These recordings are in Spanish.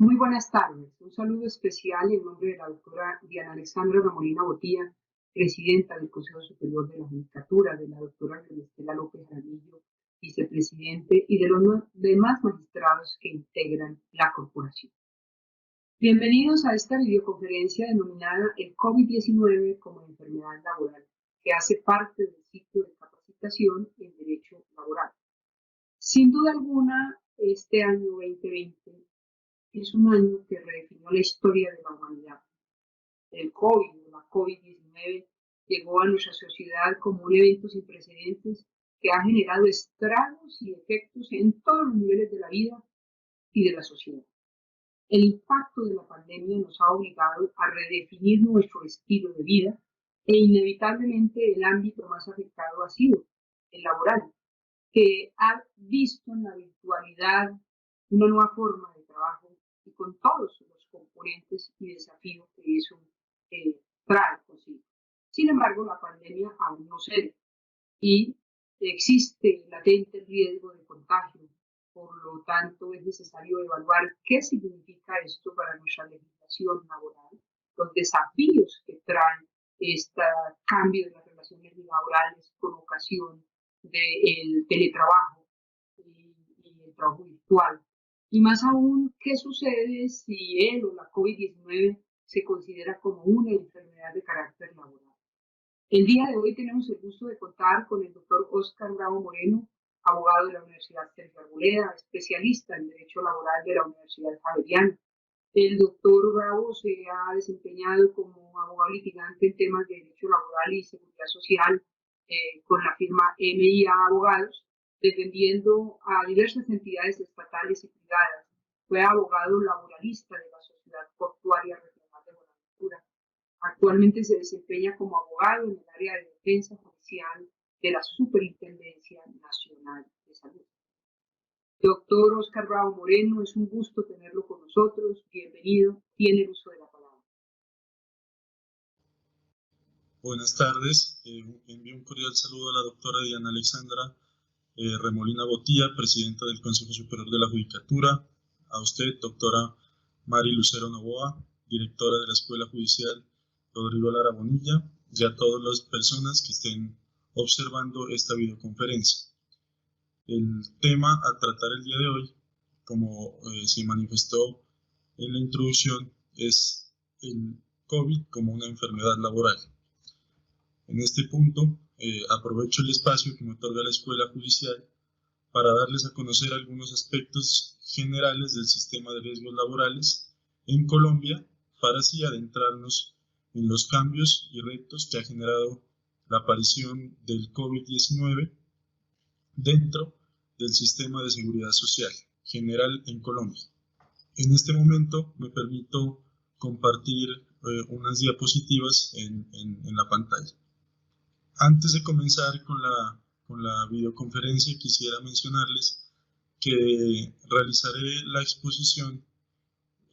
Muy buenas tardes. Un saludo especial en nombre de la doctora Diana Alexandra Ramolina Botía, presidenta del Consejo Superior de la Judicatura, de la doctora Estela López Jaramillo, vicepresidente, y de los demás magistrados que integran la corporación. Bienvenidos a esta videoconferencia denominada el COVID-19 como enfermedad laboral, que hace parte del ciclo de capacitación en Derecho Laboral. Sin duda alguna, este año 2020 es un año que redefinió la historia de la humanidad. El COVID, la COVID-19, llegó a nuestra sociedad como un evento sin precedentes que ha generado estragos y efectos en todos los niveles de la vida y de la sociedad. El impacto de la pandemia nos ha obligado a redefinir nuestro estilo de vida e inevitablemente el ámbito más afectado ha sido el laboral, que ha visto en la virtualidad una nueva forma de trabajo y con todos los componentes y desafíos que eso trae consigo. Sin embargo, la pandemia aún no cede y existe latente riesgo de contagio. Por lo tanto, es necesario evaluar qué significa esto para nuestra legislación laboral, los desafíos que trae este cambio de las relaciones laborales con ocasión del teletrabajo y el trabajo virtual. Y más aún, ¿qué sucede si él o la COVID-19 se considera como una enfermedad de carácter laboral? El día de hoy tenemos el gusto de contar con el doctor Óscar Bravo Moreno, abogado de la Universidad Sergio Arboleda, especialista en Derecho Laboral de la Universidad Javeriana. El doctor Bravo se ha desempeñado como abogado litigante en temas de Derecho Laboral y Seguridad Social con la firma MIA Abogados, defendiendo a diversas entidades estatales y privadas. Fue abogado laboralista de la Sociedad Portuaria Regional de Buenaventura. Actualmente se desempeña como abogado en el área de defensa judicial de la Superintendencia Nacional de Salud. Doctor Óscar Bravo Moreno, es un gusto tenerlo con nosotros. Bienvenido, tiene el uso de la palabra. Buenas tardes. Envío un cordial saludo a la doctora Diana Alexandra Ramolina Botía, presidenta del Consejo Superior de la Judicatura, a usted, doctora Mari Lucero Novoa, directora de la Escuela Judicial Rodrigo Lara Bonilla, y a todas las personas que estén observando esta videoconferencia. El tema a tratar el día de hoy, como se manifestó en la introducción, es el COVID como una enfermedad laboral. En este punto, aprovecho el espacio que me otorga la Escuela Judicial para darles a conocer algunos aspectos generales del sistema de riesgos laborales en Colombia, para así adentrarnos en los cambios y retos que ha generado la aparición del COVID-19 dentro del sistema de seguridad social general en Colombia. En este momento me permito compartir unas diapositivas en la pantalla. Antes de comenzar con la videoconferencia, quisiera mencionarles que realizaré la exposición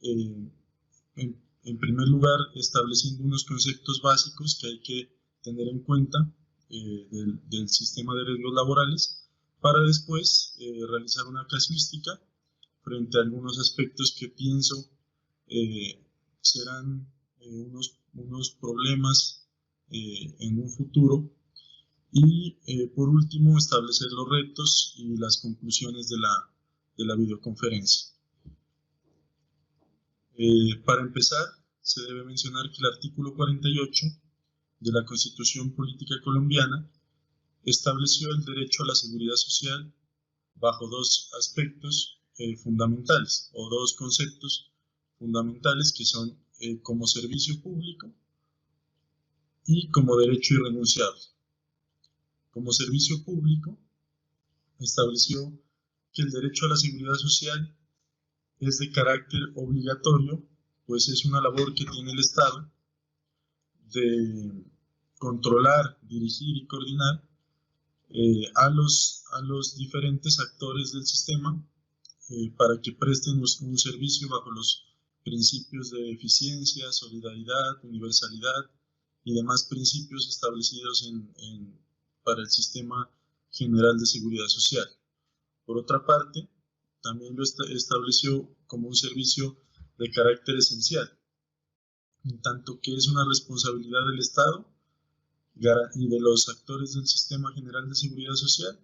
en primer lugar estableciendo unos conceptos básicos que hay que tener en cuenta del sistema de riesgos laborales, para después realizar una casuística frente a algunos aspectos que pienso serán unos problemas en un futuro, y por último establecer los retos y las conclusiones de la videoconferencia. Para empezar, se debe mencionar que el artículo 48 de la Constitución Política Colombiana estableció el derecho a la seguridad social bajo dos aspectos fundamentales, o dos conceptos fundamentales, que son como servicio público y como derecho irrenunciable. Como servicio público, estableció que el derecho a la seguridad social es de carácter obligatorio, pues es una labor que tiene el Estado de controlar, dirigir y coordinar a los diferentes actores del sistema para que presten un servicio bajo los principios de eficiencia, solidaridad, universalidad y demás principios establecidos para el sistema general de seguridad social. Por otra parte, también lo estableció como un servicio de carácter esencial, en tanto que es una responsabilidad del Estado y de los actores del Sistema General de Seguridad Social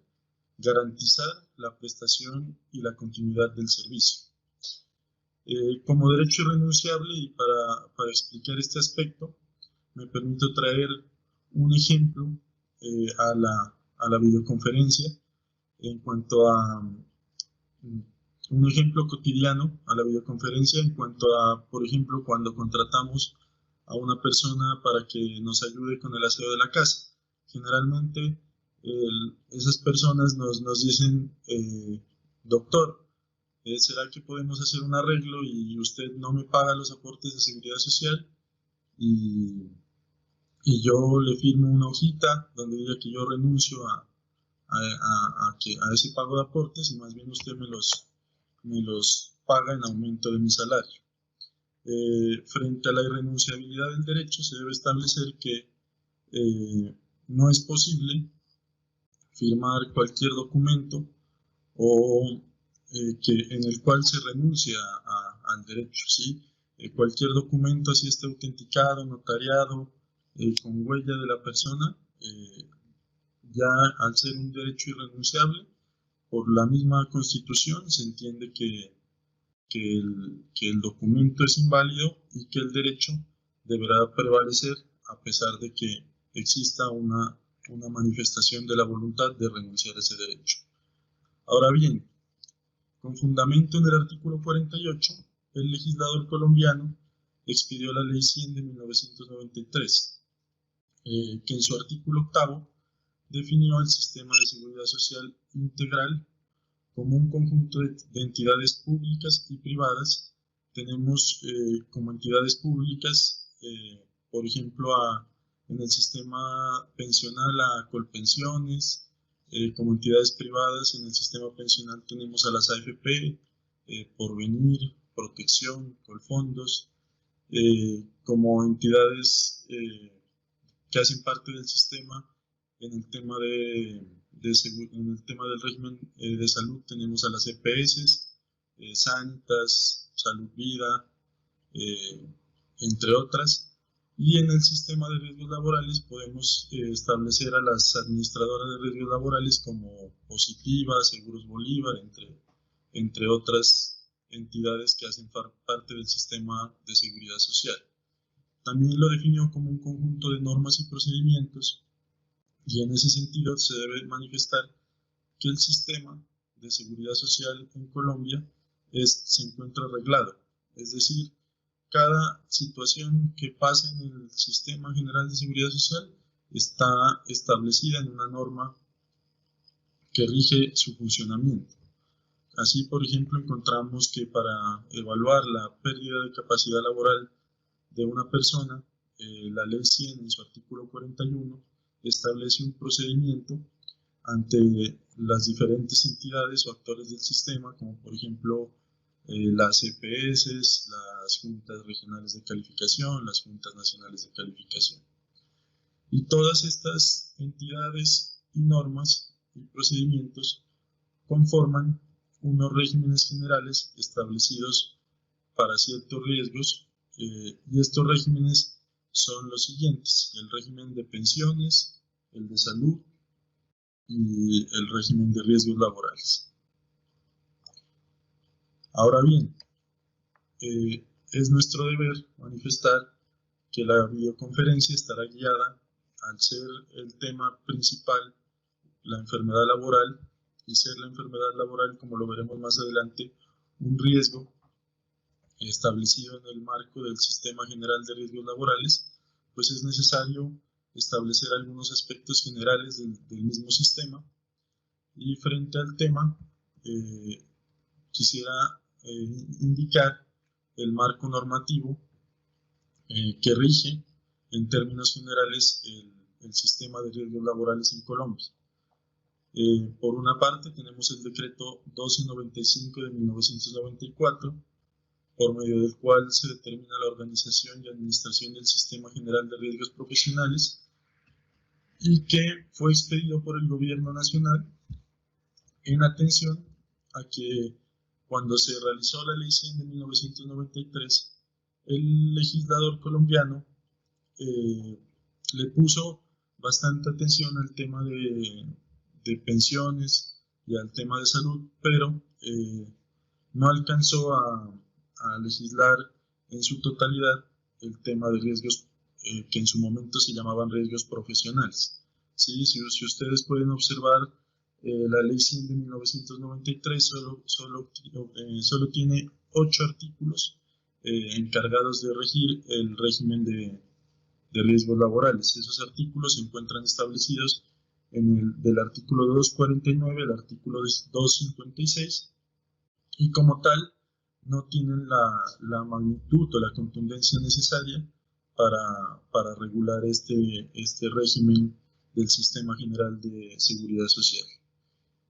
garantizar la prestación y la continuidad del servicio. Como derecho irrenunciable, y para explicar este aspecto, me permito traer un ejemplo a la videoconferencia en cuanto a un ejemplo cotidiano a la videoconferencia en cuanto a, por ejemplo, cuando contratamos a una persona para que nos ayude con el aseo de la casa. Generalmente esas personas nos dicen, doctor, ¿será que podemos hacer un arreglo y usted no me paga los aportes de seguridad social? Y yo le firmo una hojita donde diga que yo renuncio a ese pago de aportes y más bien usted me los paga en aumento de mi salario. Frente a la irrenunciabilidad del derecho, se debe establecer que no es posible firmar cualquier documento o en el cual se renuncia al derecho, ¿sí? Cualquier documento, así esté autenticado, notariado, con huella de la persona, ya al ser un derecho irrenunciable, por la misma Constitución se entiende que el documento es inválido y que el derecho deberá prevalecer a pesar de que exista una manifestación de la voluntad de renunciar a ese derecho. Ahora bien, con fundamento en el artículo 48, el legislador colombiano expidió la Ley 100 de 1993, que en su artículo 8 definió el sistema de seguridad social integral como un conjunto de entidades públicas y privadas. Tenemos como entidades públicas, por ejemplo, en el sistema pensional a Colpensiones, como entidades privadas en el sistema pensional tenemos a las AFP, Porvenir, Protección, Colfondos, como entidades que hacen parte del sistema. En el tema en el tema del régimen de salud tenemos a las EPS, Sanitas, Salud Vida, entre otras. Y en el sistema de riesgos laborales podemos establecer a las administradoras de riesgos laborales como Positiva, Seguros Bolívar, entre otras entidades que hacen parte del sistema de seguridad social. También lo definió como un conjunto de normas y procedimientos, y en ese sentido se debe manifestar que el sistema de seguridad social en Colombia se encuentra reglado, es decir, cada situación que pasa en el Sistema General de Seguridad Social está establecida en una norma que rige su funcionamiento. Así, por ejemplo, encontramos que para evaluar la pérdida de capacidad laboral de una persona, la Ley 100 en su artículo 41 establece un procedimiento ante las diferentes entidades o actores del sistema, como por ejemplo las EPS, las juntas regionales de calificación, las juntas nacionales de calificación. Y todas estas entidades y normas y procedimientos conforman unos regímenes generales establecidos para ciertos riesgos, y estos regímenes son los siguientes: el régimen de pensiones, el de salud y el régimen de riesgos laborales. Ahora bien, es nuestro deber manifestar que la videoconferencia estará guiada, al ser el tema principal la enfermedad laboral, y ser la enfermedad laboral, como lo veremos más adelante, un riesgo establecido en el marco del Sistema General de Riesgos Laborales, pues es necesario establecer algunos aspectos generales del mismo sistema. Y frente al tema, quisiera indicar el marco normativo que rige en términos generales el sistema de riesgos laborales en Colombia. Por una parte tenemos el decreto 1295 de 1994, por medio del cual se determina la organización y administración del Sistema General de Riesgos Profesionales, y que fue expedido por el Gobierno Nacional en atención a que Cuando se realizó la Ley 100 de 1993, el legislador colombiano le puso bastante atención al tema de pensiones y al tema de salud, pero no alcanzó a legislar en su totalidad el tema de riesgos que en su momento se llamaban riesgos profesionales. ¿Sí? Si ustedes pueden observar, la Ley 100 de 1993 solo tiene 8 artículos encargados de regir el régimen de riesgos laborales. Esos artículos se encuentran establecidos del artículo 249 al artículo 256 y como tal no tienen la magnitud o la contundencia necesaria para regular este régimen del Sistema General de Seguridad Social.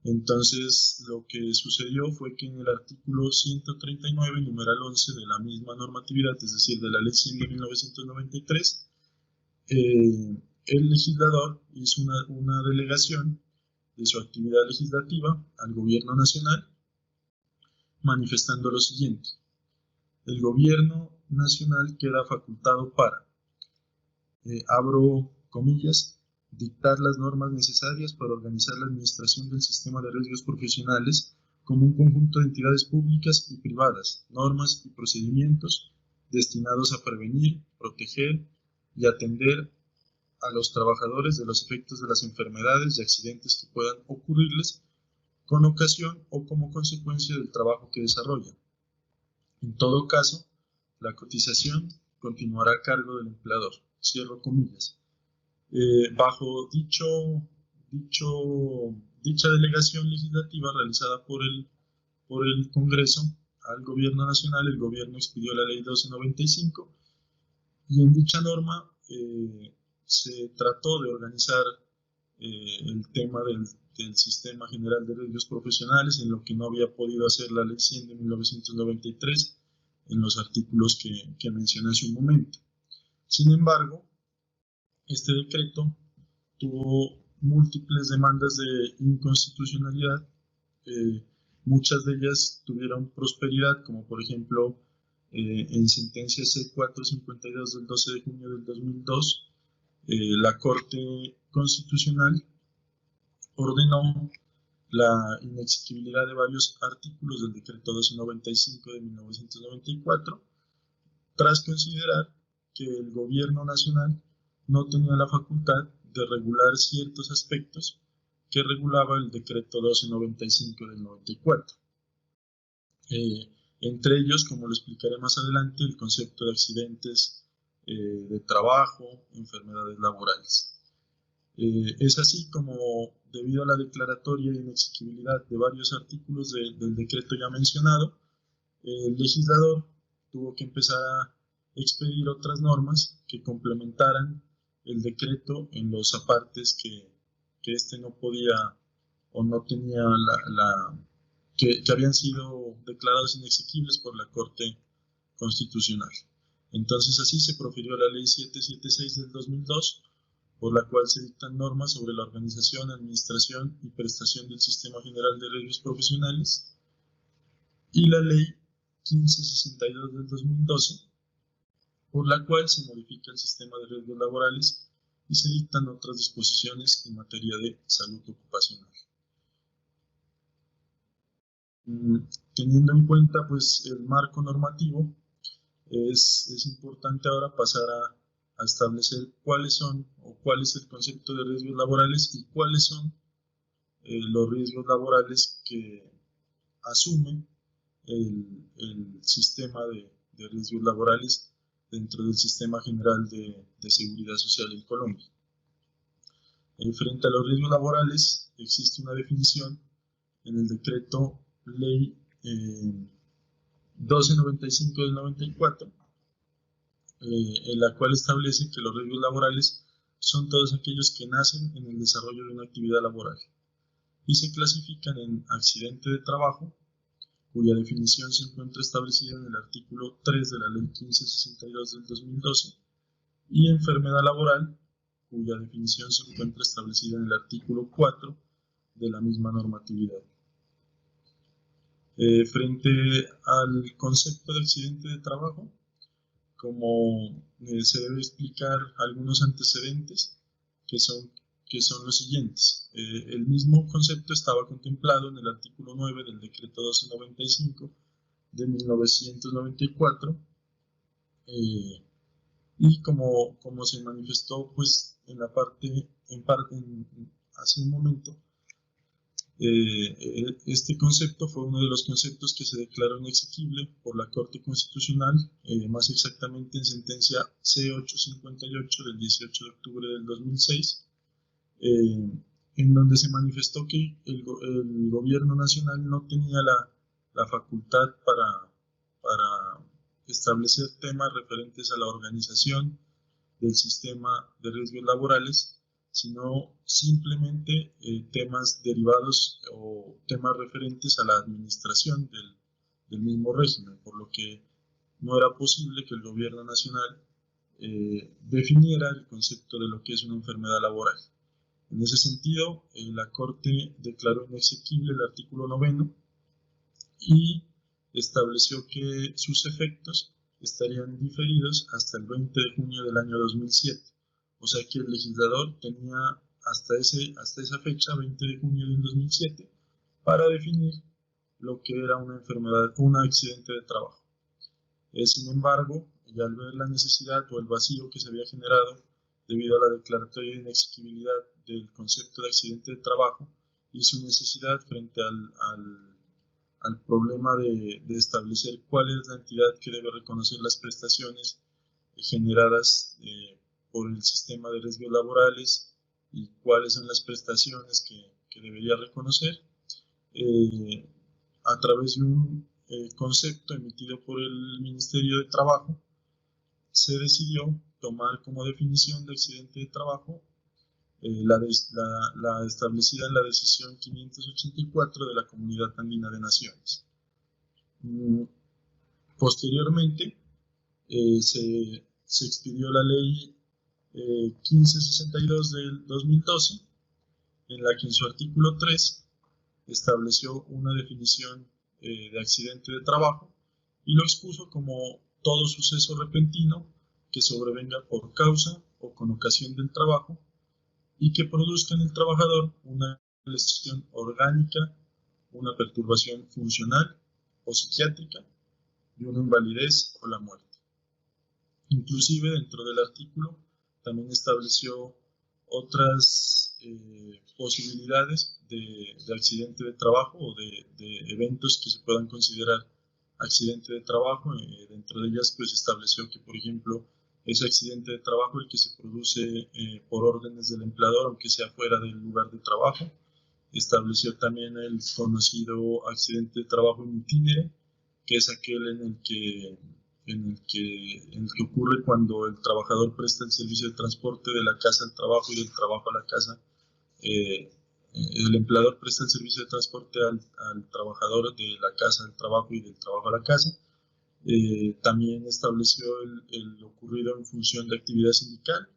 Entonces, lo que sucedió fue que en el artículo 139, numeral 11 de la misma normatividad, es decir, de la Ley 100 de 1993, el legislador hizo una delegación de su actividad legislativa al Gobierno Nacional, manifestando lo siguiente: el Gobierno Nacional queda facultado para, abro comillas, dictar las normas necesarias para organizar la administración del sistema de riesgos profesionales como un conjunto de entidades públicas y privadas, normas y procedimientos destinados a prevenir, proteger y atender a los trabajadores de los efectos de las enfermedades y accidentes que puedan ocurrirles con ocasión o como consecuencia del trabajo que desarrollan. En todo caso, la cotización continuará a cargo del empleador. Cierro comillas. Bajo dicha delegación legislativa realizada por el Congreso al Gobierno Nacional, el Gobierno expidió la Ley 1295 y en dicha norma se trató de organizar el tema del Sistema General de Riesgos Profesionales, en lo que no había podido hacer la Ley 100 de 1993 en los artículos que mencioné hace un momento. Sin embargo, este decreto tuvo múltiples demandas de inconstitucionalidad, muchas de ellas tuvieron prosperidad, como por ejemplo en sentencia C452 del 12 de junio del 2002, la Corte Constitucional ordenó la inexequibilidad de varios artículos del decreto 1295 de 1994, tras considerar que el Gobierno Nacional no tenía la facultad de regular ciertos aspectos que regulaba el decreto 1295 del 94. Entre ellos, como lo explicaré más adelante, el concepto de accidentes de trabajo, enfermedades laborales. Es así como, debido a la declaratoria de inexequibilidad de varios artículos del decreto ya mencionado, el legislador tuvo que empezar a expedir otras normas que complementaran el decreto en los apartes que éste no podía o no tenía que habían sido declarados inexequibles por la Corte Constitucional. Entonces así se profirió la Ley 776 del 2002, por la cual se dictan normas sobre la organización, administración y prestación del Sistema General de Riesgos Profesionales, y la Ley 1562 del 2012, por la cual se modifica el sistema de riesgos laborales y se dictan otras disposiciones en materia de salud ocupacional. Teniendo en cuenta pues el marco normativo, es importante ahora pasar a establecer cuáles son o cuál es el concepto de riesgos laborales y cuáles son los riesgos laborales que asume el sistema de riesgos laborales dentro del Sistema General de Seguridad Social en Colombia. Frente a los riesgos laborales existe una definición en el decreto Ley 1295 del 94, en la cual establece que los riesgos laborales son todos aquellos que nacen en el desarrollo de una actividad laboral y se clasifican en accidente de trabajo, cuya definición se encuentra establecida en el artículo 3 de la Ley 1562 del 2012, y enfermedad laboral, cuya definición se encuentra establecida en el artículo 4 de la misma normatividad. Frente al concepto de accidente de trabajo, como se debe explicar algunos antecedentes que son, que son los siguientes. El mismo concepto estaba contemplado en el artículo 9 del decreto 1295 de 1994 y como se manifestó pues en la hace un momento, este concepto fue uno de los conceptos que se declaró inexequible por la Corte Constitucional, más exactamente en sentencia C858 del 18 de octubre del 2006, en donde se manifestó que el gobierno nacional no tenía la facultad para establecer temas referentes a la organización del sistema de riesgos laborales, sino simplemente temas derivados o temas referentes a la administración del mismo régimen, por lo que no era posible que el gobierno nacional definiera el concepto de lo que es una enfermedad laboral. En ese sentido, la Corte declaró inexequible el artículo 9 y estableció que sus efectos estarían diferidos hasta el 20 de junio del año 2007. O sea que el legislador tenía hasta esa fecha, 20 de junio del 2007, para definir lo que era una enfermedad, un accidente de trabajo. Sin embargo, ya al ver la necesidad o el vacío que se había generado debido a la declaratoria de inexequibilidad del concepto de accidente de trabajo y su necesidad frente al problema de establecer cuál es la entidad que debe reconocer las prestaciones generadas por el sistema de riesgos laborales y cuáles son las prestaciones que debería reconocer, a través de un concepto emitido por el Ministerio de Trabajo, se decidió tomar como definición de accidente de trabajo la establecida en la decisión 584 de la Comunidad Andina de Naciones. Posteriormente, se expidió la ley 1562 del 2012, en la que en su artículo 3 estableció una definición de accidente de trabajo y lo expuso como todo suceso repentino que sobrevenga por causa o con ocasión del trabajo y que produzca en el trabajador una lesión orgánica, una perturbación funcional o psiquiátrica y una invalidez o la muerte. Inclusive dentro del artículo también estableció otras posibilidades de accidente de trabajo o de eventos que se puedan considerar accidente de trabajo. Dentro de ellas pues estableció que, por ejemplo, ese accidente de trabajo el que se produce por órdenes del empleador, aunque sea fuera del lugar de trabajo. Estableció también el conocido accidente de trabajo in itinere, que es aquel en el que ocurre cuando el trabajador presta el servicio de transporte de la casa al trabajo y del trabajo a la casa. El empleador presta el servicio de transporte al trabajador de la casa al trabajo y del trabajo a la casa. También estableció el ocurrido en función de actividad sindical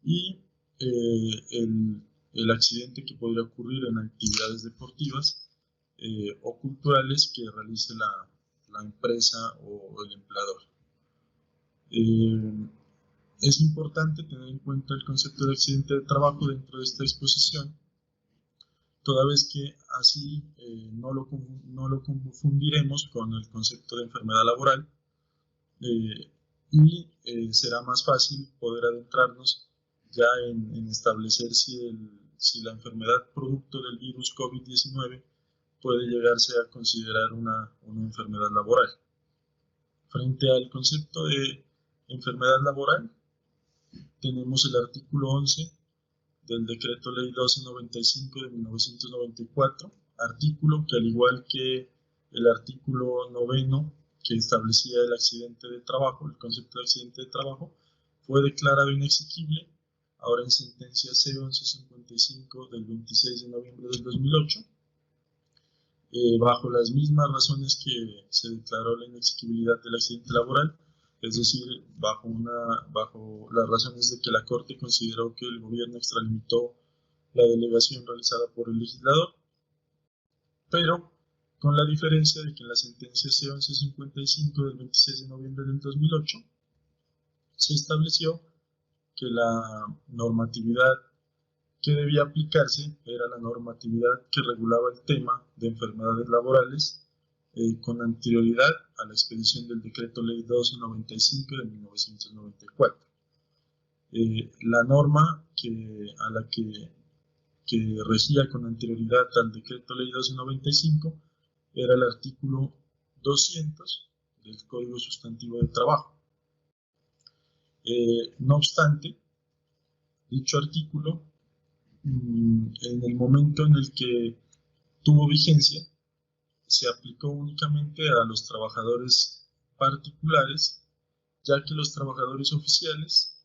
y el accidente que podría ocurrir en actividades deportivas o culturales que realice la empresa o el empleador. Es importante tener en cuenta el concepto de accidente de trabajo dentro de esta exposición, toda vez que así no lo confundiremos con el concepto de enfermedad laboral y será más fácil poder adentrarnos ya en establecer si la enfermedad producto del virus COVID-19 puede llegarse a considerar una enfermedad laboral. Frente al concepto de enfermedad laboral, tenemos el artículo 11 del Decreto Ley 1295 de 1994, artículo que, al igual que el artículo 9 que establecía el accidente de trabajo, el concepto de accidente de trabajo, fue declarado inexequible, ahora en sentencia C1155 del 26 de noviembre del 2008, bajo las mismas razones que se declaró la inexequibilidad del accidente laboral, es decir, bajo las razones de que la Corte consideró que el gobierno extralimitó la delegación realizada por el legislador, pero con la diferencia de que en la sentencia C1155 del 26 de noviembre del 2008 se estableció que la normatividad que debía aplicarse era la normatividad que regulaba el tema de enfermedades laborales con anterioridad a la expedición del Decreto Ley 1295 de 1994. La norma a la que regía con anterioridad al Decreto Ley 1295 era el artículo 200 del Código Sustantivo del Trabajo. No obstante, dicho artículo, en el momento en el que tuvo vigencia, se aplicó únicamente a los trabajadores particulares, ya que los trabajadores oficiales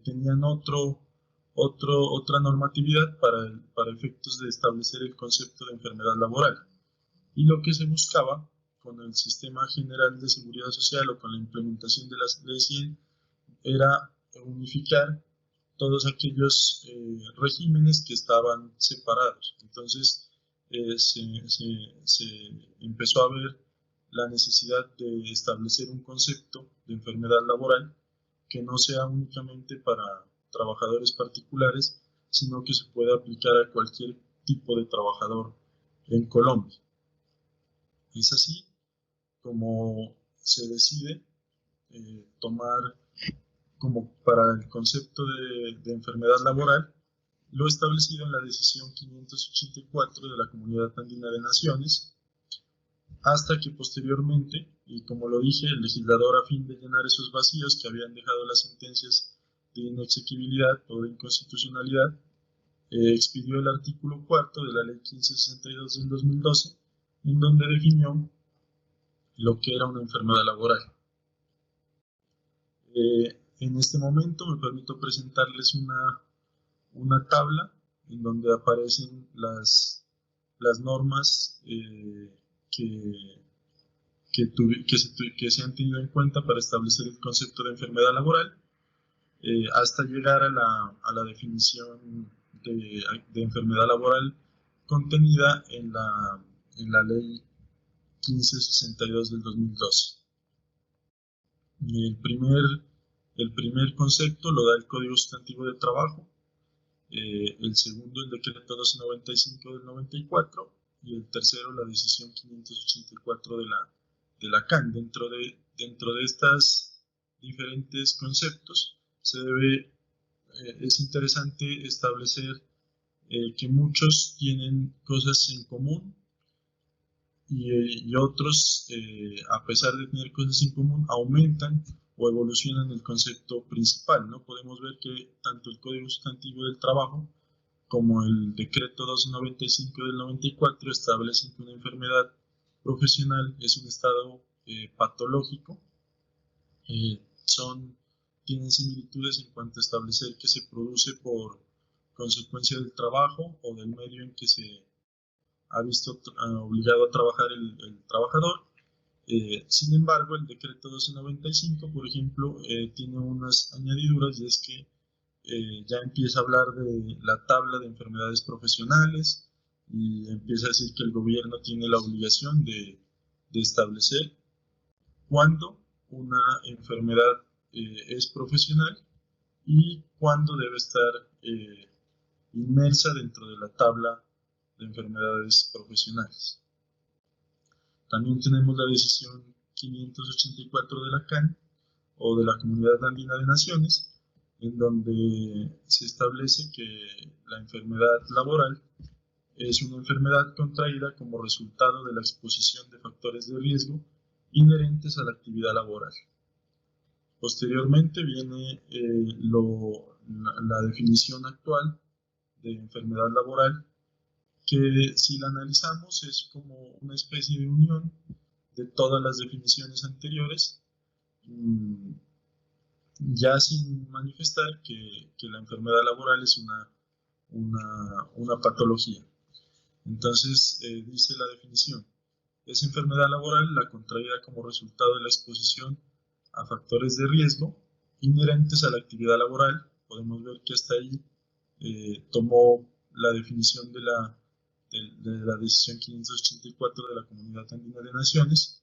tenían otra normatividad para efectos de establecer el concepto de enfermedad laboral. Y lo que se buscaba con el Sistema General de Seguridad Social o con la implementación de las leyes 100 era unificar todos aquellos regímenes que estaban separados. Entonces se empezó a ver la necesidad de establecer un concepto de enfermedad laboral que no sea únicamente para trabajadores particulares, sino que se pueda aplicar a cualquier tipo de trabajador en Colombia. Es así como se decide tomar como para el concepto de enfermedad laboral lo establecido en la decisión 584 de la Comunidad Andina de Naciones, hasta que posteriormente, y como lo dije, el legislador a fin de llenar esos vacíos que habían dejado las sentencias de inexequibilidad o de inconstitucionalidad, expidió el artículo 4 de la Ley 1562 del 2012, en donde definió lo que era una enfermedad laboral. En este momento me permito presentarles una tabla en donde aparecen las normas que se han tenido en cuenta para establecer el concepto de enfermedad laboral, hasta llegar a la definición de enfermedad laboral contenida en la Ley 1562 del 2012. El primer concepto lo da el Código Sustantivo del Trabajo, el segundo el Decreto 1295 del 94 y el tercero la Decisión 584 de la CAN. Dentro de estos diferentes conceptos es interesante establecer que muchos tienen cosas en común y otros, a pesar de tener cosas en común, aumentan o evolucionan el concepto principal, ¿no? Podemos ver que tanto el Código Sustantivo del Trabajo como el Decreto 295 del 94 establecen que una enfermedad profesional es un estado patológico. Tienen similitudes en cuanto a establecer que se produce por consecuencia del trabajo o del medio en que se ha visto obligado a trabajar el trabajador. Sin embargo, el Decreto 1295, por ejemplo, tiene unas añadiduras, y es que ya empieza a hablar de la tabla de enfermedades profesionales y empieza a decir que el gobierno tiene la obligación de establecer cuándo una enfermedad es profesional y cuándo debe estar inmersa dentro de la tabla de enfermedades profesionales. También tenemos la decisión 584 de la CAN o de la Comunidad Andina de Naciones, en donde se establece que la enfermedad laboral es una enfermedad contraída como resultado de la exposición de factores de riesgo inherentes a la actividad laboral. Posteriormente viene la definición actual de enfermedad laboral, que si la analizamos es como una especie de unión de todas las definiciones anteriores, ya sin manifestar que la enfermedad laboral es una patología. Entonces, dice la definición: es enfermedad laboral la contraída como resultado de la exposición a factores de riesgo inherentes a la actividad laboral. Podemos ver que hasta ahí tomó la definición de la de la decisión 584 de la Comunidad Andina de Naciones,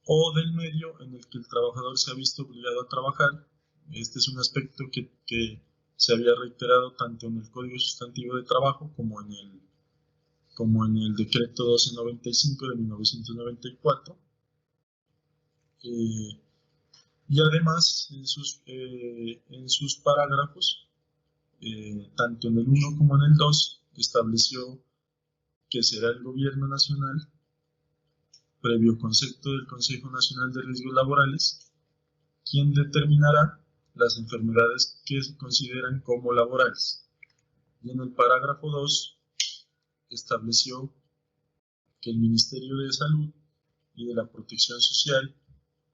o del medio en el que el trabajador se ha visto obligado a trabajar. Este es un aspecto que se había reiterado tanto en el Código Sustantivo de Trabajo como en el Decreto 1295 de 1994. Y además, en sus parágrafos, tanto en el 1 como en el 2, estableció que será el Gobierno Nacional, previo concepto del Consejo Nacional de Riesgos Laborales, quien determinará las enfermedades que se consideran como laborales. Y en el parágrafo 2 estableció que el Ministerio de Salud y de la Protección Social,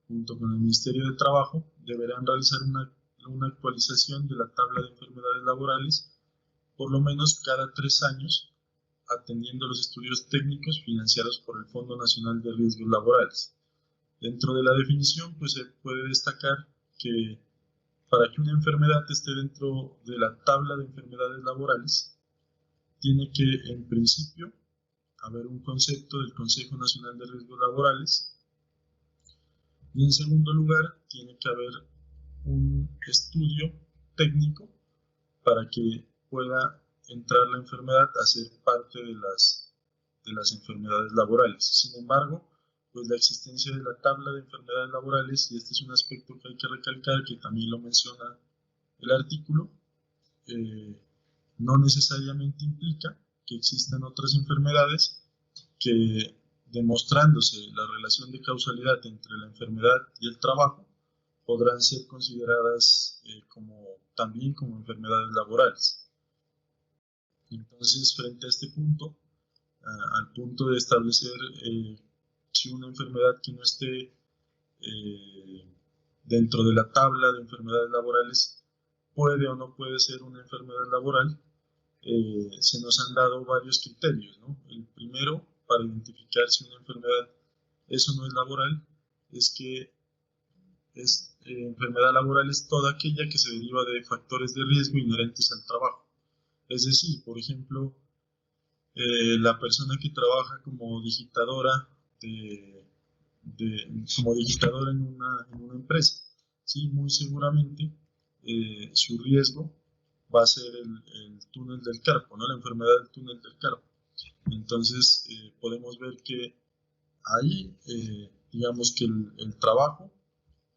junto con el Ministerio de Trabajo, deberán realizar una actualización de la tabla de enfermedades laborales por lo menos cada 3 años, atendiendo los estudios técnicos financiados por el Fondo Nacional de Riesgos Laborales. Dentro de la definición, pues se puede destacar que para que una enfermedad esté dentro de la tabla de enfermedades laborales, tiene que, en principio, haber un concepto del Consejo Nacional de Riesgos Laborales, y en segundo lugar, tiene que haber un estudio técnico para que pueda entrar la enfermedad a ser parte de las enfermedades laborales. Sin embargo, pues la existencia de la tabla de enfermedades laborales, y este es un aspecto que hay que recalcar, que también lo menciona el artículo, no necesariamente implica que existan otras enfermedades que, demostrándose la relación de causalidad entre la enfermedad y el trabajo, podrán ser consideradas también como enfermedades laborales. Entonces, frente a este punto, al punto de establecer si una enfermedad que no esté dentro de la tabla de enfermedades laborales puede o no puede ser una enfermedad laboral, se nos han dado varios criterios, ¿no? El primero, para identificar si una enfermedad es o no es laboral, es que enfermedad laboral es toda aquella que se deriva de factores de riesgo inherentes al trabajo. Es decir, por ejemplo, la persona que trabaja como digitadora en una empresa, ¿sí? Muy seguramente su riesgo va a ser el túnel del carpo, ¿no? La enfermedad del túnel del carpo. Entonces, podemos ver que ahí, digamos que el trabajo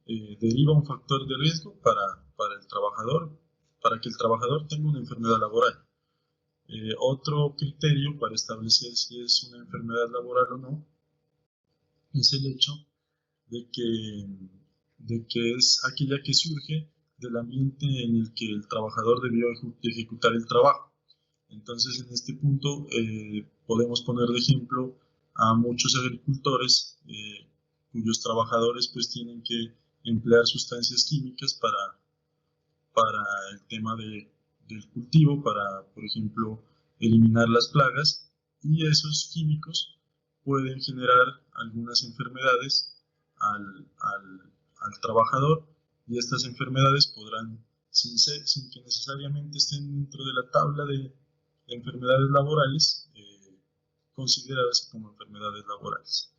deriva un factor de riesgo para el trabajador, para que el trabajador tenga una enfermedad laboral. Otro criterio para establecer si es una enfermedad laboral o no es el hecho de que es aquella que surge del ambiente en el que el trabajador debió ejecutar el trabajo. Entonces, en este punto podemos poner de ejemplo a muchos agricultores cuyos trabajadores pues tienen que emplear sustancias químicas para el tema del cultivo, para, por ejemplo, eliminar las plagas, y esos químicos pueden generar algunas enfermedades al trabajador, y estas enfermedades podrán, sin que necesariamente estén dentro de la tabla de enfermedades laborales, consideradas como enfermedades laborales.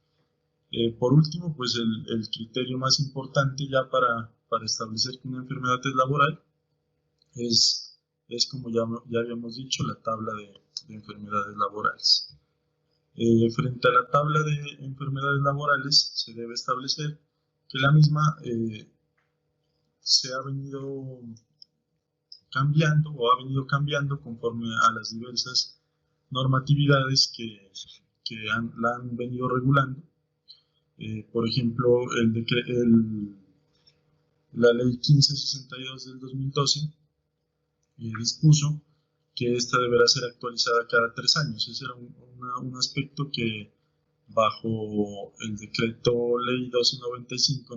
Por último, pues el criterio más importante ya para establecer que una enfermedad es laboral es como ya habíamos dicho, la tabla de enfermedades laborales. Frente a la tabla de enfermedades laborales, se debe establecer que la misma se ha venido cambiando o ha venido cambiando conforme a las diversas normatividades que la han venido regulando. Por ejemplo, la ley 1562 del 2012 dispuso que esta deberá ser actualizada cada 3 años. Ese era un aspecto que bajo el decreto ley 1295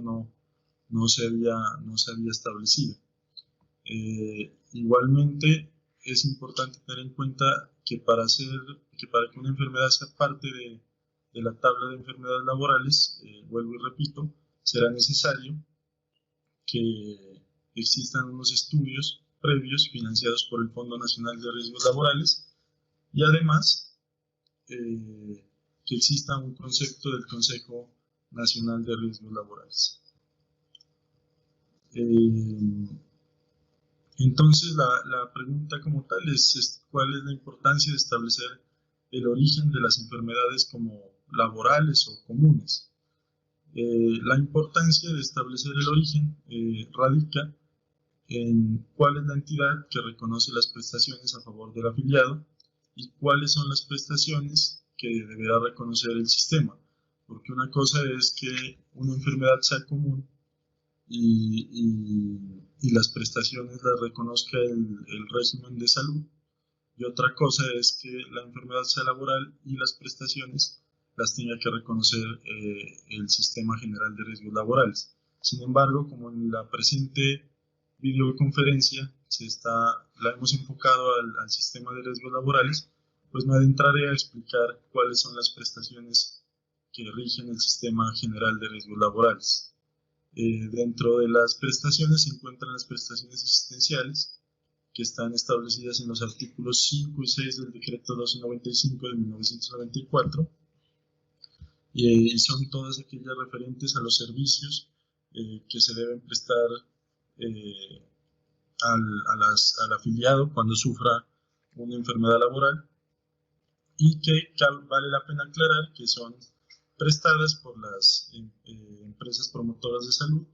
no se había establecido. Igualmente es importante tener en cuenta que para que una enfermedad sea parte de la tabla de enfermedades laborales, vuelvo y repito, será necesario que existan unos estudios previos financiados por el Fondo Nacional de Riesgos Laborales, y además que exista un concepto del Consejo Nacional de Riesgos Laborales. Entonces, la pregunta como tal es ¿cuál es la importancia de establecer el origen de las enfermedades como laborales o comunes? La importancia de establecer el origen radica en cuál es la entidad que reconoce las prestaciones a favor del afiliado y cuáles son las prestaciones que deberá reconocer el sistema. Porque una cosa es que una enfermedad sea común y las prestaciones las reconozca el régimen de salud, y otra cosa es que la enfermedad sea laboral y las prestaciones las tenga que reconocer el Sistema General de Riesgos Laborales. Sin embargo, como en la presente videoconferencia la hemos enfocado al sistema de riesgos laborales, pues me adentraré a explicar cuáles son las prestaciones que rigen el Sistema General de Riesgos Laborales. Dentro de las prestaciones se encuentran las prestaciones asistenciales, que están establecidas en los artículos 5 y 6 del Decreto 1295 de 1994, y son todas aquellas referentes a los servicios que se deben prestar al afiliado cuando sufra una enfermedad laboral, y que vale la pena aclarar que son prestadas por las empresas promotoras de salud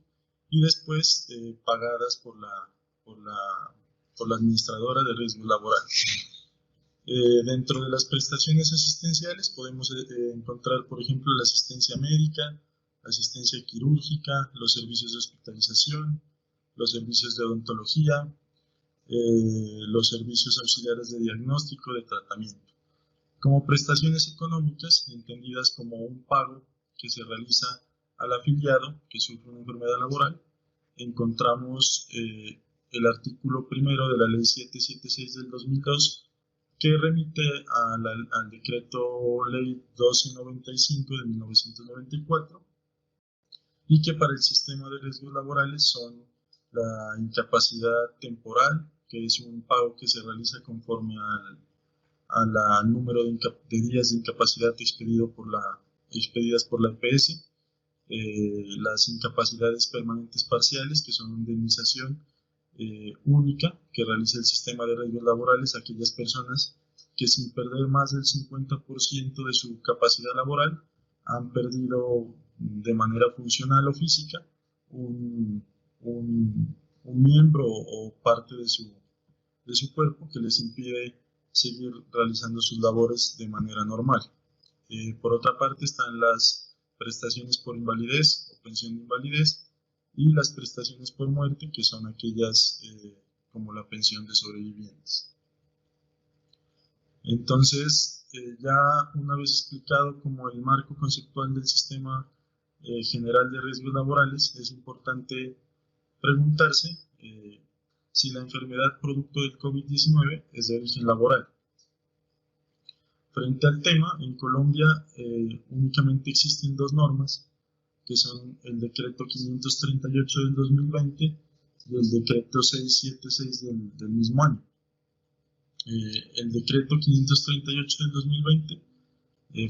y después pagadas por la administradora de riesgos laborales. Dentro de las prestaciones asistenciales podemos encontrar, por ejemplo, la asistencia médica, la asistencia quirúrgica, los servicios de hospitalización, los servicios de odontología, los servicios auxiliares de diagnóstico, de tratamiento. Como prestaciones económicas, entendidas como un pago que se realiza al afiliado que sufre una enfermedad laboral, encontramos el artículo primero de la Ley 776 del 2002, que remite al Decreto Ley 1295 de 1994, y que para el sistema de riesgos laborales son la incapacidad temporal, que es un pago que se realiza conforme al número de días de incapacidad expedidas por la EPS, las incapacidades permanentes parciales, que son una indemnización única que realiza el sistema de riesgos laborales a aquellas personas que, sin perder más del 50% de su capacidad laboral, han perdido de manera funcional o física un miembro o parte de su cuerpo que les impide seguir realizando sus labores de manera normal. Por otra parte están las prestaciones por invalidez o pensión de invalidez, y las prestaciones por muerte, que son aquellas como la pensión de sobrevivientes. Entonces, ya una vez explicado como el marco conceptual del Sistema General de Riesgos Laborales, es importante preguntarse si la enfermedad producto del COVID-19 es de origen laboral. Frente al tema, en Colombia únicamente existen dos normas, que son el Decreto 538 del 2020 y el Decreto 676 del mismo año. El Decreto 538 del 2020,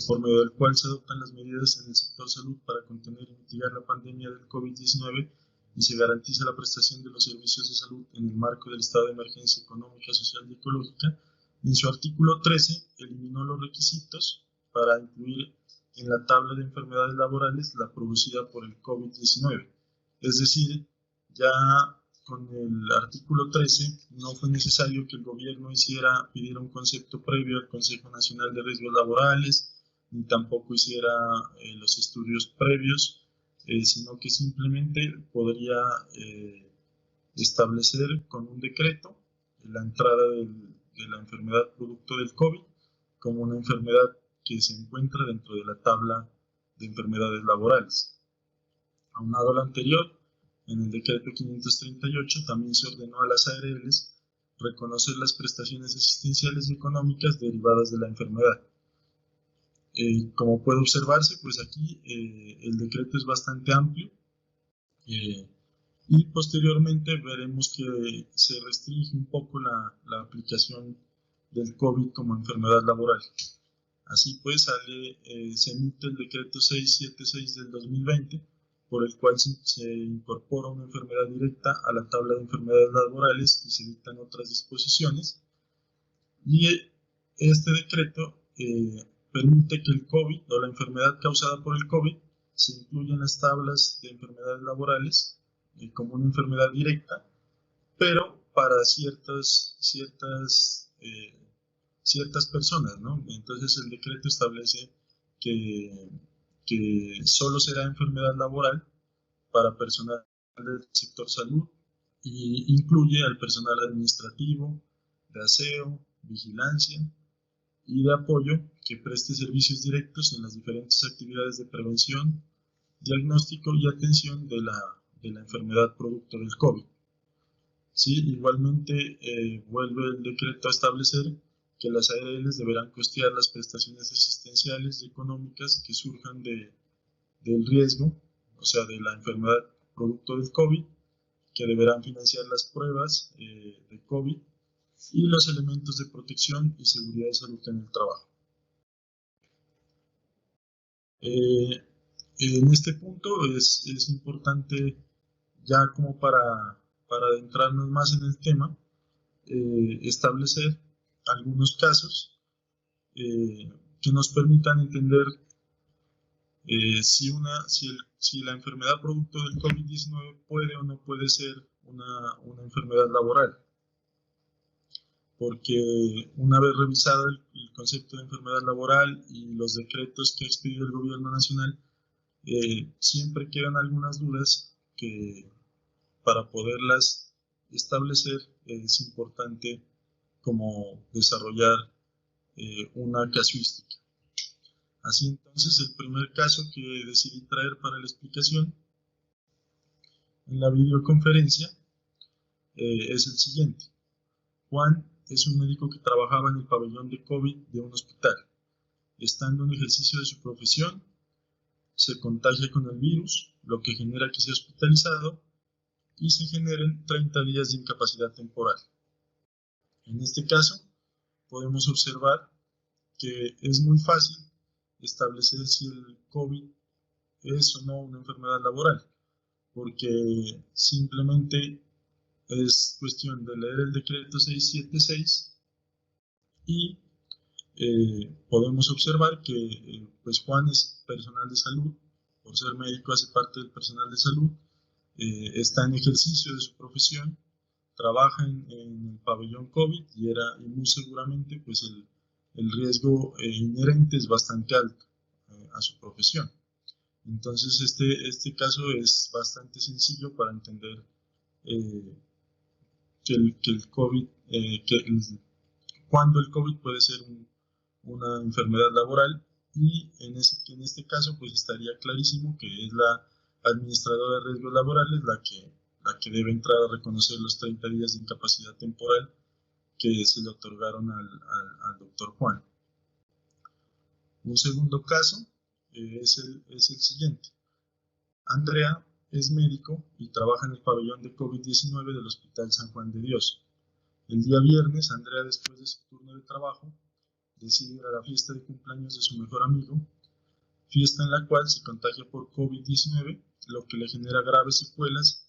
por medio del cual se adoptan las medidas en el sector salud para contener y mitigar la pandemia del COVID-19 y se garantiza la prestación de los servicios de salud en el marco del estado de emergencia económica, social y ecológica, en su artículo 13 eliminó los requisitos para incluir en la tabla de enfermedades laborales la producida por el COVID-19. Es decir, ya con el artículo 13 no fue necesario que el gobierno pidiera un concepto previo al Consejo Nacional de Riesgos Laborales, ni tampoco hiciera los estudios previos, sino que simplemente podría establecer con un decreto la entrada de la enfermedad producto del COVID como una enfermedad que se encuentra dentro de la tabla de enfermedades laborales. Aunado a lo anterior, en el decreto 538 también se ordenó a las ARLs reconocer las prestaciones asistenciales y económicas derivadas de la enfermedad. Como puede observarse, pues aquí el decreto es bastante amplio, y posteriormente veremos que se restringe un poco la aplicación del COVID como enfermedad laboral. Así pues, se emite el decreto 676 del 2020, por el cual se incorpora una enfermedad directa a la tabla de enfermedades laborales y se dictan otras disposiciones. Y este decreto permite que el COVID o la enfermedad causada por el COVID se incluya en las tablas de enfermedades laborales como una enfermedad directa, pero para ciertas personas, ¿no? Entonces el decreto establece que, que solo será enfermedad laboral para personal del sector salud y incluye al personal administrativo, de aseo, vigilancia y de apoyo que preste servicios directos en las diferentes actividades de prevención, diagnóstico y atención de la enfermedad producto del COVID. Sí, igualmente vuelve el decreto a establecer que las ARLs deberán costear las prestaciones asistenciales y económicas que surjan del riesgo, o sea, de la enfermedad producto del COVID, que deberán financiar las pruebas de COVID y los elementos de protección y seguridad de salud en el trabajo. En este punto es importante, ya como para adentrarnos más en el tema, establecer algunos casos que nos permitan entender si la enfermedad producto del COVID-19 puede o no puede ser una enfermedad laboral. Porque una vez revisado el concepto de enfermedad laboral y los decretos que ha expedido el gobierno nacional, siempre quedan algunas dudas que para poderlas establecer es importante como desarrollar una casuística. Así entonces, el primer caso que decidí traer para la explicación en la videoconferencia es el siguiente. Juan es un médico que trabajaba en el pabellón de COVID de un hospital. Estando en ejercicio de su profesión, se contagia con el virus, lo que genera que sea hospitalizado y se generen 30 días de incapacidad temporal. En este caso, podemos observar que es muy fácil establecer si el COVID es o no una enfermedad laboral, porque simplemente es cuestión de leer el decreto 676 y podemos observar que pues Juan es personal de salud, por ser médico hace parte del personal de salud, está en ejercicio de su profesión, trabaja en el pabellón COVID y muy seguramente pues el riesgo inherente es bastante alto a su profesión. Entonces este caso es bastante sencillo para entender que el COVID, cuando el COVID puede ser una enfermedad laboral y en este caso pues estaría clarísimo que es la administradora de riesgos laborales la que debe entrar a reconocer los 30 días de incapacidad temporal que se le otorgaron al doctor Juan. Un segundo caso es el siguiente. Andrea es médico y trabaja en el pabellón de COVID-19 del Hospital San Juan de Dios. El día viernes, Andrea, después de su turno de trabajo, decide ir a la fiesta de cumpleaños de su mejor amigo, fiesta en la cual se contagia por COVID-19, lo que le genera graves secuelas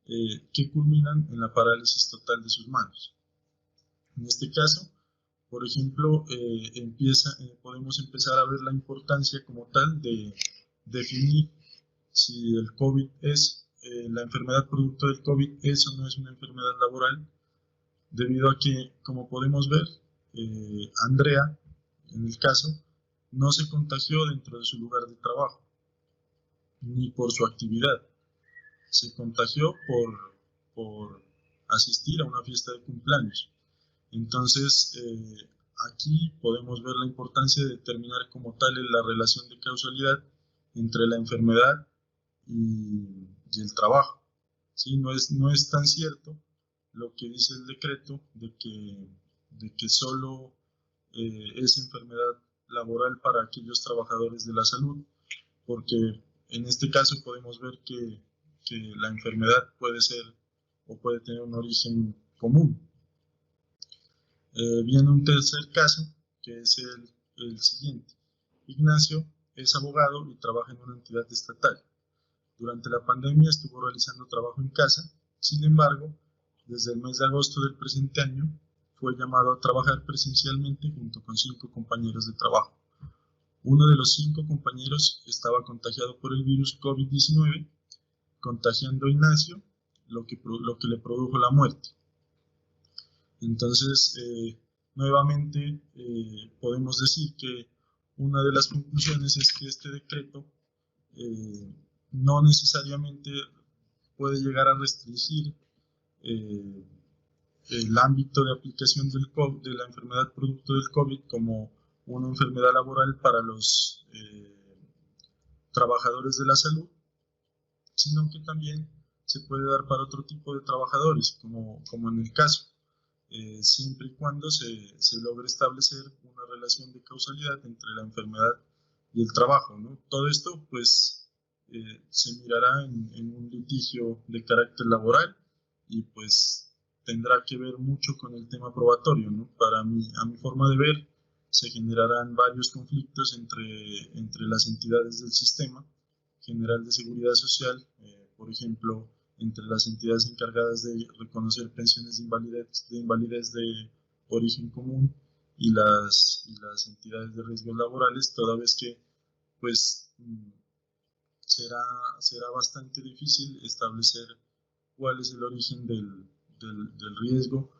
que culminan en la parálisis total de sus manos. En este caso, por ejemplo, podemos empezar a ver la importancia como tal de definir si el COVID la enfermedad producto del COVID es o no es una enfermedad laboral, debido a que, como podemos ver, Andrea, en el caso, no se contagió dentro de su lugar de trabajo, ni por su actividad. Se contagió por asistir a una fiesta de cumpleaños. Entonces, aquí podemos ver la importancia de determinar como tal la relación de causalidad entre la enfermedad y el trabajo. ¿Sí? No es tan cierto lo que dice el decreto de que solo es enfermedad laboral para aquellos trabajadores de la salud, porque en este caso podemos ver que la enfermedad puede ser o puede tener un origen común. Viene un tercer caso, que es el siguiente. Ignacio es abogado y trabaja en una entidad estatal. Durante la pandemia estuvo realizando trabajo en casa. Sin embargo, desde el mes de agosto del presente año fue llamado a trabajar presencialmente junto con 5 compañeros de trabajo. Uno de los 5 compañeros estaba contagiado por el virus COVID-19, contagiando a Ignacio, lo que le produjo la muerte. Entonces, nuevamente podemos decir que una de las conclusiones es que este decreto no necesariamente puede llegar a restringir el ámbito de aplicación de la enfermedad producto del COVID como una enfermedad laboral para los trabajadores de la salud, sino que también se puede dar para otro tipo de trabajadores, como en el caso, siempre y cuando se logre establecer una relación de causalidad entre la enfermedad y el trabajo, ¿no? Todo esto, pues, se mirará en un litigio de carácter laboral y, pues, tendrá que ver mucho con el tema probatorio, ¿no? A mi forma de ver, se generarán varios conflictos entre las entidades del sistema general de seguridad social, por ejemplo, entre las entidades encargadas de reconocer pensiones de invalidez de origen común y las entidades de riesgos laborales, toda vez que pues será bastante difícil establecer cuál es el origen del riesgo,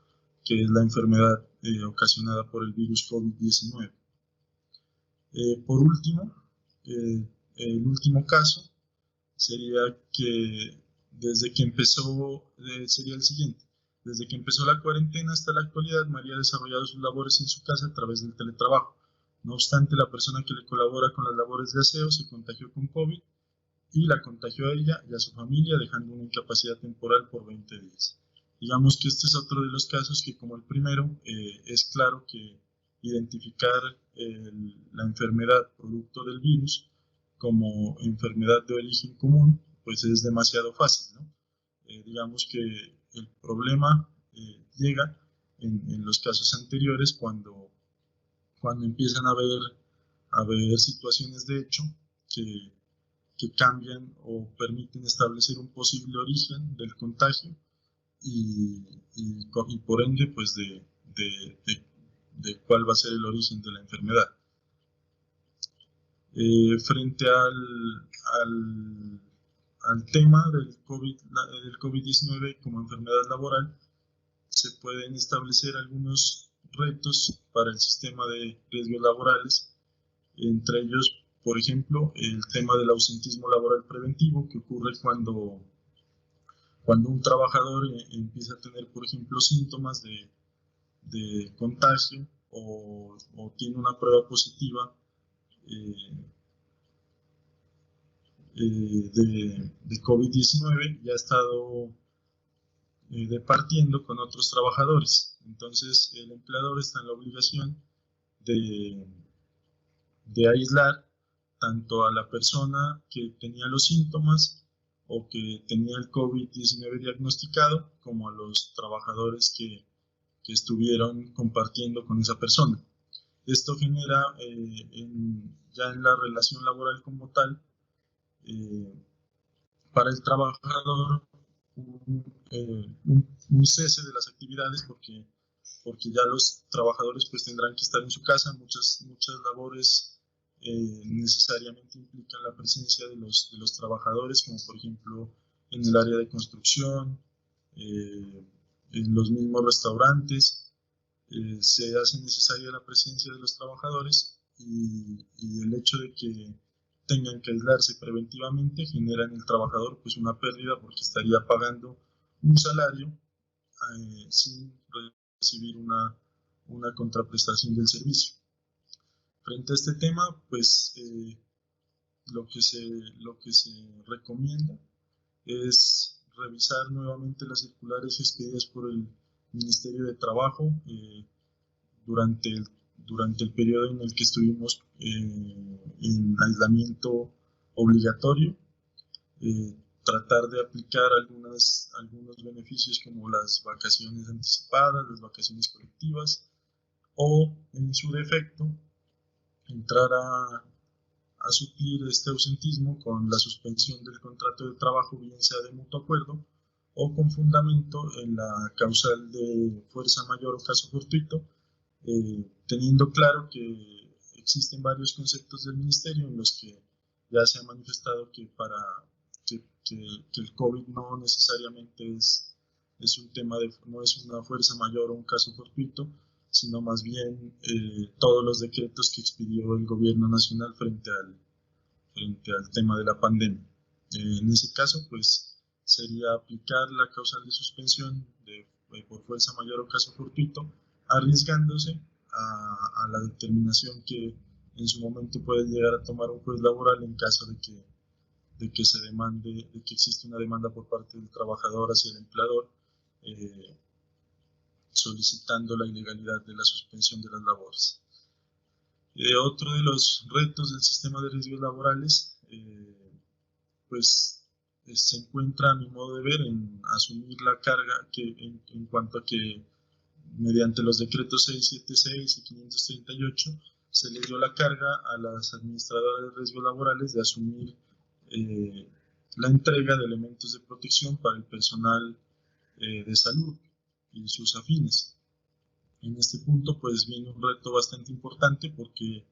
que es la enfermedad ocasionada por el virus COVID-19. Por último, el último caso sería que sería el siguiente. Desde que empezó la cuarentena hasta la actualidad, María ha desarrollado sus labores en su casa a través del teletrabajo. No obstante, la persona que le colabora con las labores de aseo se contagió con COVID y la contagió a ella y a su familia, dejando una incapacidad temporal por 20 días. Digamos que este es otro de los casos que, como el primero, es claro que identificar la enfermedad producto del virus como enfermedad de origen común, pues es demasiado fácil, ¿no? Digamos que el problema llega en los casos anteriores cuando empiezan a haber situaciones de hecho que cambian o permiten establecer un posible origen del contagio y por ende pues de cuál va a ser el origen de la enfermedad. Frente al tema del COVID-19 como enfermedad laboral, se pueden establecer algunos retos para el sistema de riesgos laborales, entre ellos, por ejemplo, el tema del ausentismo laboral preventivo, que ocurre cuando un trabajador empieza a tener, por ejemplo, síntomas de contagio o tiene una prueba positiva de COVID-19 y ha estado departiendo con otros trabajadores. Entonces, el empleador está en la obligación de aislar tanto a la persona que tenía los síntomas o que tenía el COVID-19 diagnosticado, como a los trabajadores que estuvieron compartiendo con esa persona. Esto genera ya en la relación laboral como tal, para el trabajador un cese de las actividades porque ya los trabajadores pues tendrán que estar en su casa. Muchas labores necesariamente implican la presencia de los trabajadores, como por ejemplo en el área de construcción, en los mismos restaurantes, se hace necesaria la presencia de los trabajadores y el hecho de que tengan que aislarse preventivamente genera en el trabajador pues una pérdida porque estaría pagando un salario sin recibir una contraprestación del servicio. Frente a este tema, pues lo que se recomienda es revisar nuevamente las circulares expedidas por el Ministerio de Trabajo durante el periodo en el que estuvimos en aislamiento obligatorio, tratar de aplicar algunos beneficios como las vacaciones anticipadas, las vacaciones colectivas, o en su defecto entrar a suplir este ausentismo con la suspensión del contrato de trabajo, bien sea de mutuo acuerdo o con fundamento en la causal de fuerza mayor o caso fortuito, teniendo claro que existen varios conceptos del Ministerio en los que ya se ha manifestado que que el COVID no necesariamente es un tema no es una fuerza mayor o un caso fortuito, sino más bien todos los decretos que expidió el gobierno nacional frente al tema de la pandemia. En ese caso, pues sería aplicar la causal de suspensión por fuerza mayor o caso fortuito, arriesgándose a la determinación que en su momento puede llegar a tomar un juez laboral en caso de que se demande, de que existe una demanda por parte del trabajador hacia el empleador, solicitando la ilegalidad de la suspensión de las labores. Otro de los retos del sistema de riesgos laborales, pues se encuentra, a mi modo de ver, en asumir la carga que en cuanto a que mediante los decretos 676 y 538 se le dio la carga a las administradoras de riesgos laborales de asumir la entrega de elementos de protección para el personal de salud y sus afines. En este punto pues viene un reto bastante importante porque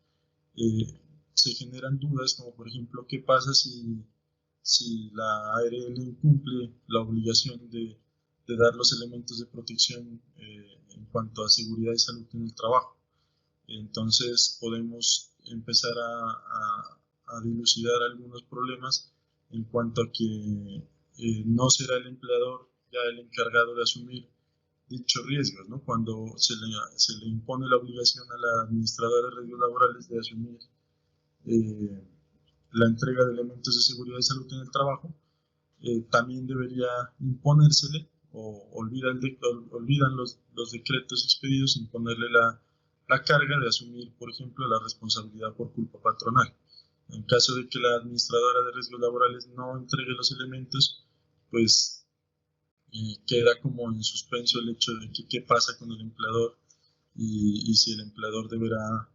se generan dudas como por ejemplo qué pasa si la ARL incumple la obligación de dar los elementos de protección en cuanto a seguridad y salud en el trabajo. Entonces podemos empezar a dilucidar algunos problemas en cuanto a que no será el empleador ya el encargado de asumir dichos riesgos, ¿no? Cuando se le impone la obligación a la administradora de riesgos laborales de asumir la entrega de elementos de seguridad y salud en el trabajo, también debería imponérsele, o olvidan los decretos expedidos, imponerle la carga de asumir, por ejemplo, la responsabilidad por culpa patronal. En caso de que la administradora de riesgos laborales no entregue los elementos, pues queda como en suspenso el hecho de que qué pasa con el empleador y si el empleador deberá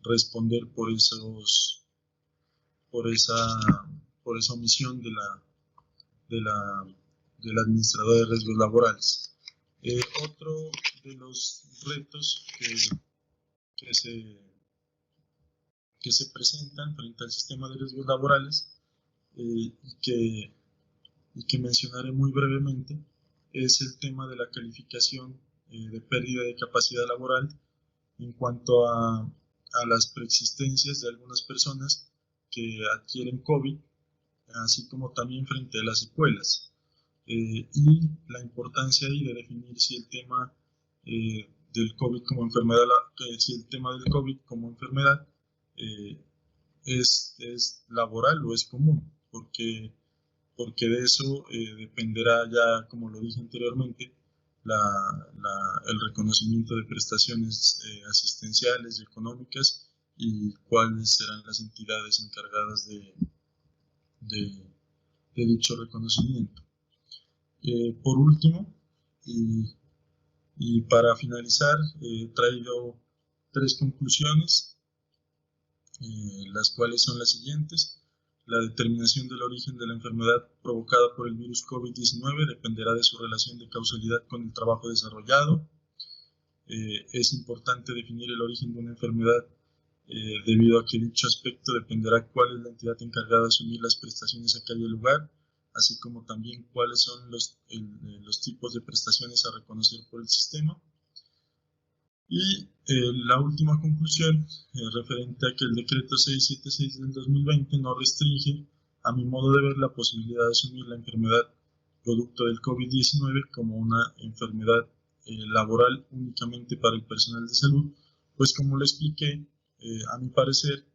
responder por esa omisión del administrador de riesgos laborales. Otro de los retos que se presentan frente al sistema de riesgos laborales y que mencionaré muy brevemente es el tema de la calificación de pérdida de capacidad laboral en cuanto a las preexistencias de algunas personas que adquieren COVID, así como también frente a las secuelas. Y la importancia ahí de definir si el tema del COVID como enfermedad, si el tema del COVID como enfermedad es laboral o es común, porque de eso dependerá ya, como lo dije anteriormente, el reconocimiento de prestaciones asistenciales y económicas y cuáles serán las entidades encargadas de dicho reconocimiento. Por último, y para finalizar, he traído 3 conclusiones, las cuales son las siguientes. La determinación del origen de la enfermedad provocada por el virus COVID-19 dependerá de su relación de causalidad con el trabajo desarrollado. Es importante definir el origen de una enfermedad debido a que dicho aspecto dependerá cuál es la entidad encargada de asumir las prestaciones a cada lugar, así como también cuáles son los tipos de prestaciones a reconocer por el sistema. Y la última conclusión, referente a que el decreto 676 del 2020 no restringe, a mi modo de ver, la posibilidad de asumir la enfermedad producto del COVID-19 como una enfermedad laboral únicamente para el personal de salud, pues como le expliqué, a mi parecer,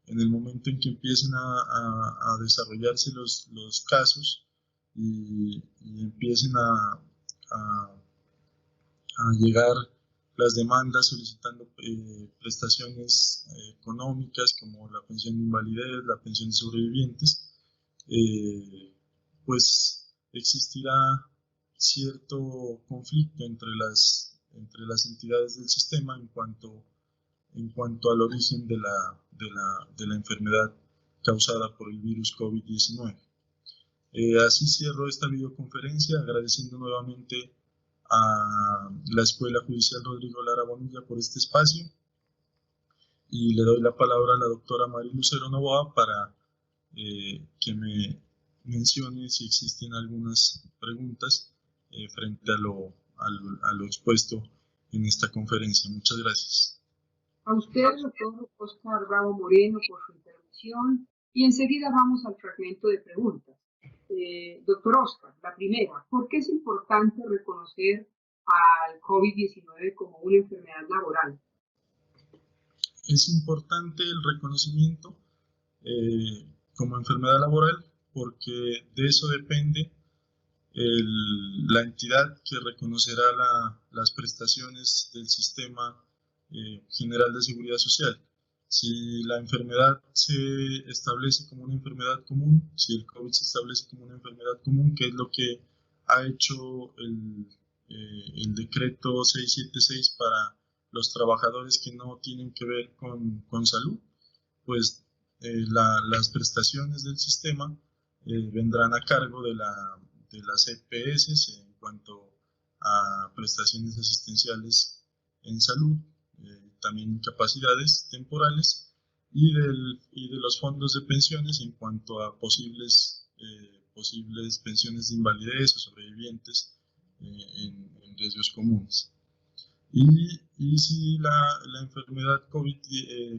en el momento en que empiecen a desarrollarse los casos y empiecen a llegar las demandas solicitando prestaciones económicas como la pensión de invalidez, la pensión de sobrevivientes, pues existirá cierto conflicto entre las entidades del sistema en cuanto en cuanto al origen de la enfermedad causada por el virus COVID-19. Así cierro esta videoconferencia agradeciendo nuevamente a la Escuela Judicial Rodrigo Lara Bonilla por este espacio y le doy la palabra a la doctora Mari Lucero Novoa para que me mencione si existen algunas preguntas frente a lo expuesto en esta conferencia. Muchas gracias. A usted, doctor Oscar Bravo Moreno, por su intervención y enseguida vamos al fragmento de preguntas. Doctor Oscar, la primera, ¿por qué es importante reconocer al COVID-19 como una enfermedad laboral? Es importante el reconocimiento como enfermedad laboral porque de eso depende la entidad que reconocerá las prestaciones del sistema general de seguridad social. Si la enfermedad se establece como una enfermedad común, si el COVID se establece como una enfermedad común, que es lo que ha hecho el decreto 676 para los trabajadores que no tienen que ver con salud, pues las prestaciones del sistema vendrán a cargo de las EPS en cuanto a prestaciones asistenciales en salud, también incapacidades temporales y de los fondos de pensiones en cuanto a posibles pensiones de invalidez o sobrevivientes en riesgos comunes. Y si la enfermedad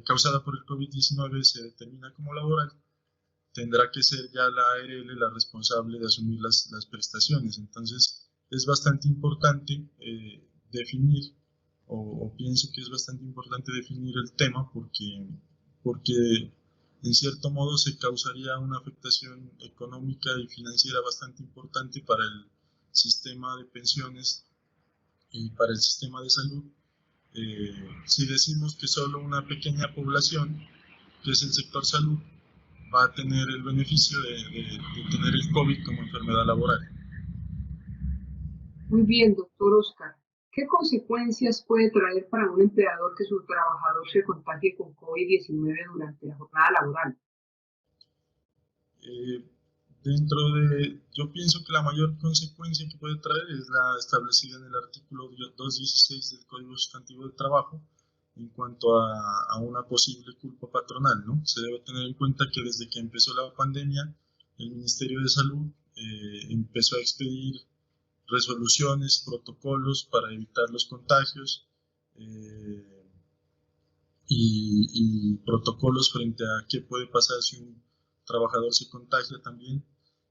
causada por el COVID-19 se determina como laboral, tendrá que ser ya la ARL la responsable de asumir las prestaciones. Entonces, es bastante importante definir, o pienso que es bastante importante definir el tema porque en cierto modo se causaría una afectación económica y financiera bastante importante para el sistema de pensiones y para el sistema de salud. Si decimos que solo una pequeña población, que es el sector salud, va a tener el beneficio de tener el COVID como enfermedad laboral. Muy bien, doctor Oscar. ¿Qué consecuencias puede traer para un empleador que su trabajador se contagie con COVID-19 durante la jornada laboral? Yo pienso que la mayor consecuencia que puede traer es la establecida en el artículo 216 del Código Sustantivo del Trabajo en cuanto a una posible culpa patronal, ¿no? Se debe tener en cuenta que desde que empezó la pandemia, el Ministerio de Salud empezó a expedir resoluciones, protocolos para evitar los contagios y protocolos frente a qué puede pasar si un trabajador se contagia también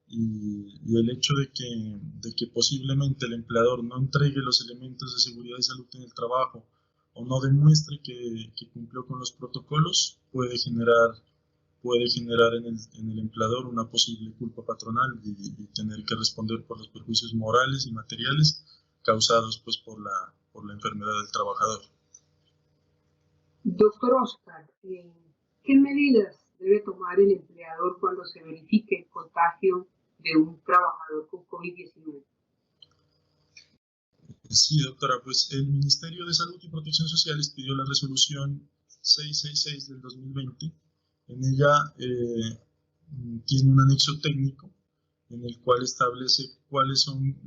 y el hecho de que posiblemente el empleador no entregue los elementos de seguridad y salud en el trabajo o no demuestre que cumplió con los protocolos puede generar en el empleador una posible culpa patronal y tener que responder por los perjuicios morales y materiales causados pues por la enfermedad del trabajador. Doctor Oscar, ¿qué medidas debe tomar el empleador cuando se verifique el contagio de un trabajador con COVID-19? Sí, doctora, pues el Ministerio de Salud y Protección Social pidió la resolución 666 del 2020. En ella tiene un anexo técnico en el cual establece cuáles son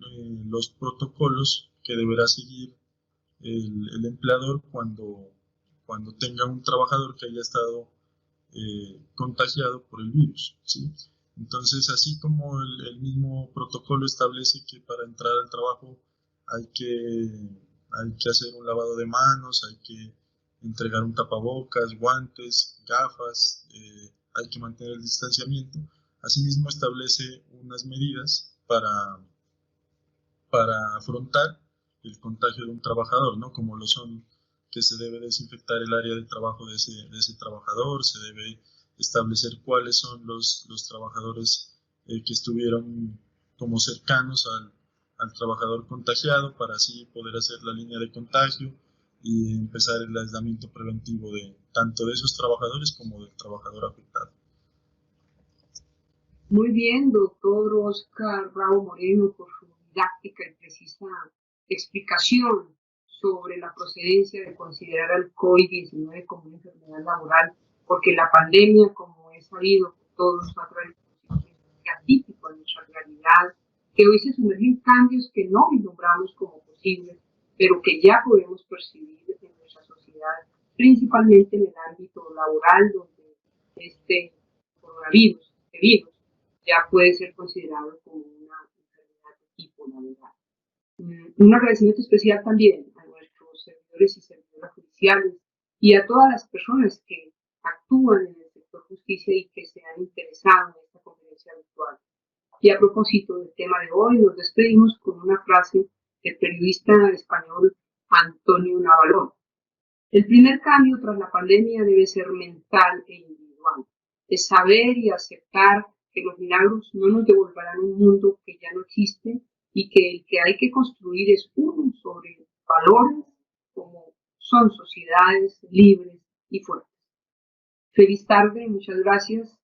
los protocolos que deberá seguir el empleador cuando tenga un trabajador que haya estado contagiado por el virus, ¿sí? Entonces, así como el mismo protocolo establece que para entrar al trabajo hay que hacer un lavado de manos, hay que entregar un tapabocas, guantes, gafas, hay que mantener el distanciamiento. Asimismo, establece unas medidas para afrontar el contagio de un trabajador, ¿no? Como lo son que se debe desinfectar el área de trabajo de ese trabajador, se debe establecer cuáles son los trabajadores que estuvieron como cercanos al trabajador contagiado para así poder hacer la línea de contagio y empezar el aislamiento preventivo tanto de esos trabajadores como del trabajador afectado. Muy bien, doctor Oscar Bravo Moreno, por su didáctica y precisa explicación sobre la procedencia de considerar al COVID-19 como una enfermedad laboral, porque la pandemia, como es sabido por todos, ha traído consecuencias atípicas en nuestra realidad, que hoy se sumergen cambios que no vislumbramos como posibles, pero que ya podemos percibir en nuestra sociedad, principalmente en el ámbito laboral, donde este coronavirus, este virus, ya puede ser considerado como una enfermedad de tipo laboral. Un agradecimiento especial también a nuestros servidores y servidoras judiciales y a todas las personas que actúan en el sector justicia y que se han interesado en esta conferencia virtual. Y a propósito del tema de hoy, nos despedimos con una frase del periodista español Antonio Navalón. El primer cambio tras la pandemia debe ser mental e individual. Es saber y aceptar que los milagros no nos devolverán un mundo que ya no existe y que el que hay que construir es uno sobre valores como son sociedades libres y fuertes. Feliz tarde, muchas gracias